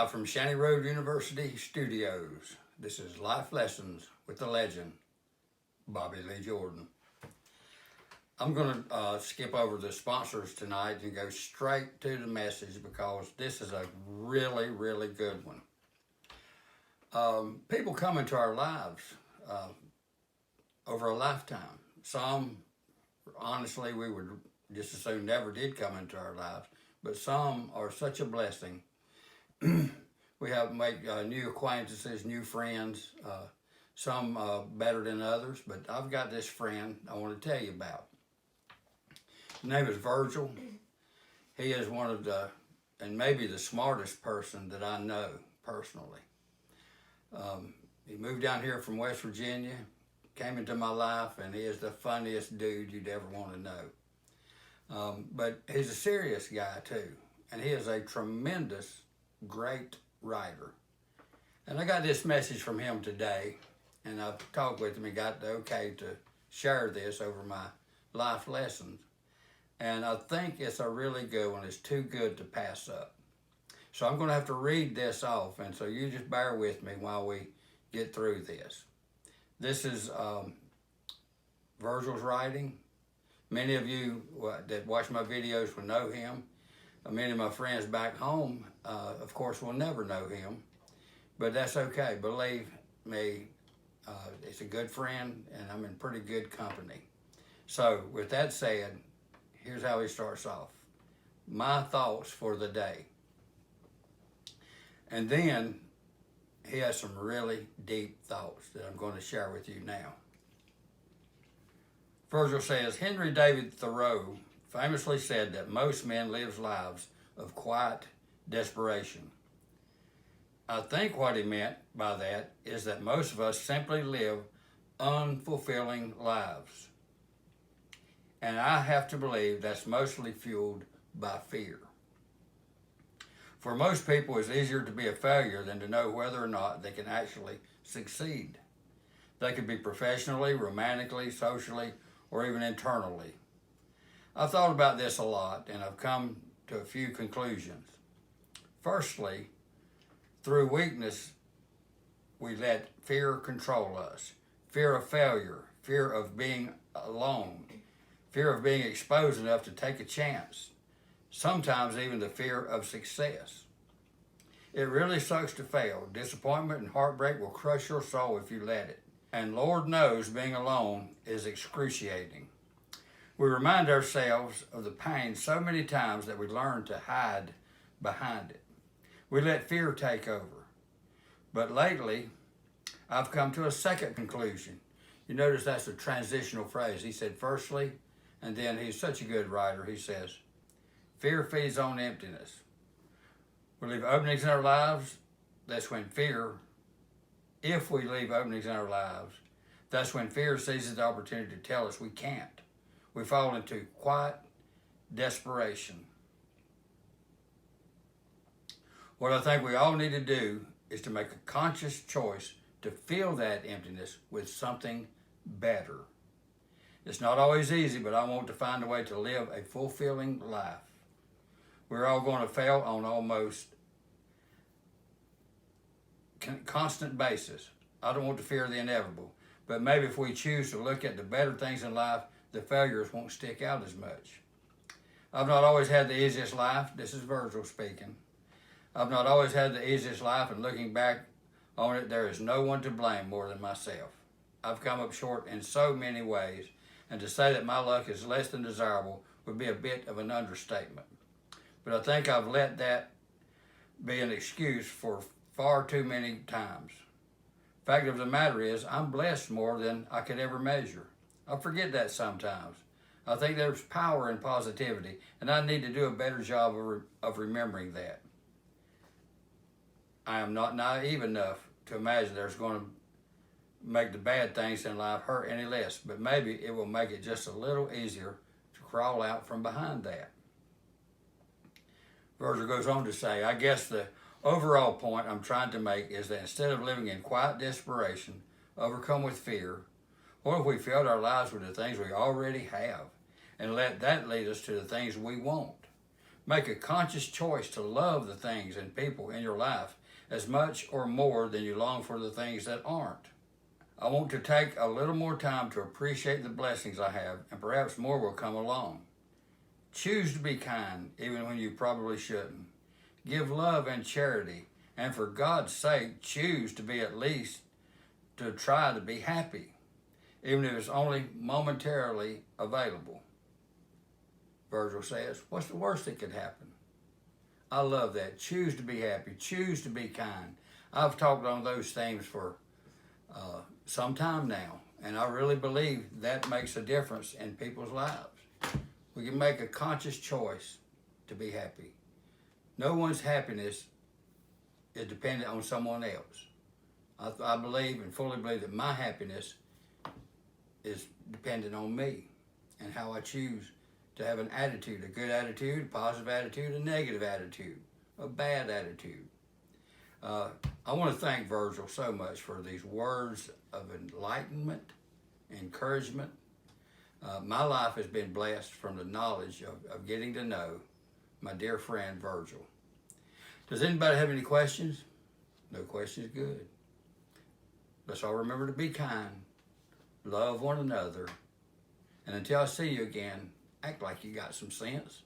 Live from Shanty Road University Studios. This is Life Lessons with the legend, Bobby Lee Jordan. I'm going to skip over the sponsors tonight and go straight to the message because this is a really, really good one. People come into our lives over a lifetime. Some, honestly, we would just as soon never did come into our lives, but some are such a blessing. We have make new acquaintances, new friends, some better than others, but I've got this friend I want to tell you about. His name is Virgil. He is one of the, and maybe the smartest person that I know personally. He moved down here from West Virginia, came into my life, and he is the funniest dude you'd ever want to know. But he's a serious guy too, and he is a tremendous, great writer. And I got this message from him today, and I've talked with him and got the okay to share this over my life lessons. And I think it's a really good one. It's too good to pass up. So I'm going to have to read this off, and so you just bear with me while we get through this. This is Virgil's writing. Many of you that watch my videos will know him. Many of my friends back home, of course, will never know him, but that's okay. Believe me, he's a good friend, and I'm in pretty good company. So with that said, here's how he starts off. My thoughts for the day. And then he has some really deep thoughts that I'm going to share with you now. Virgil says, Henry David Thoreau famously said that most men live lives of quiet desperation. I think what he meant by that is that most of us simply live unfulfilling lives. And I have to believe that's mostly fueled by fear. For most people, it's easier to be a failure than to know whether or not they can actually succeed. They could be professionally, romantically, socially, or even internally. I've thought about this a lot, and I've come to a few conclusions. Firstly, through weakness, we let fear control us. Fear of failure, fear of being alone, fear of being exposed enough to take a chance, sometimes even the fear of success. It really sucks to fail. Disappointment and heartbreak will crush your soul if you let it. And Lord knows being alone is excruciating. We remind ourselves of the pain so many times that we learn to hide behind it. We let fear take over. But lately, I've come to a second conclusion. You notice that's a transitional phrase. He said firstly, and then he's such a good writer, he says, fear feeds on emptiness. We leave openings in our lives, that's when fear, if we leave openings in our lives, that's when fear seizes the opportunity to tell us we can't. We fall into quiet desperation. What I think we all need to do is to make a conscious choice to fill that emptiness with something better. It's not always easy, but I want to find a way to live a fulfilling life. We're all going to fail on almost constant basis. I don't want to fear the inevitable, but maybe if we choose to look at the better things in life, the failures won't stick out as much. I've not always had the easiest life. This is Virgil speaking. I've not always had the easiest life, and looking back on it, there is no one to blame more than myself. I've come up short in so many ways, and to say that my luck is less than desirable would be a bit of an understatement. But I think I've let that be an excuse for far too many times. Fact of the matter is, I'm blessed more than I could ever measure. I forget that sometimes. I think there's power in positivity, and I need to do a better job of remembering that. I am not naive enough to imagine there's going to make the bad things in life hurt any less, but maybe it will make it just a little easier to crawl out from behind that. Virgil goes on to say, I guess the overall point I'm trying to make is that instead of living in quiet desperation, overcome with fear, what if we filled our lives with the things we already have and let that lead us to the things we want? Make a conscious choice to love the things and people in your life as much or more than you long for the things that aren't. I want to take a little more time to appreciate the blessings I have, and perhaps more will come along. Choose to be kind, even when you probably shouldn't. Give love and charity, and for God's sake, choose to be at least to try to be happy, even if it's only momentarily available. Virgil says, what's the worst that could happen? I love that. Choose to be happy. Choose to be kind. I've talked on those themes for some time now, and I really believe that makes a difference in people's lives. We can make a conscious choice to be happy. No one's happiness is dependent on someone else. I believe and fully believe that my happiness is dependent on me and how I choose to have an attitude, a good attitude, a positive attitude, a negative attitude, a bad attitude. I want to thank Virgil so much for these words of enlightenment, encouragement. My life has been blessed from the knowledge of getting to know my dear friend Virgil. Does anybody have any questions? No questions, good. Let's all remember to be kind, love one another, and until I see you again, act like you got some sense.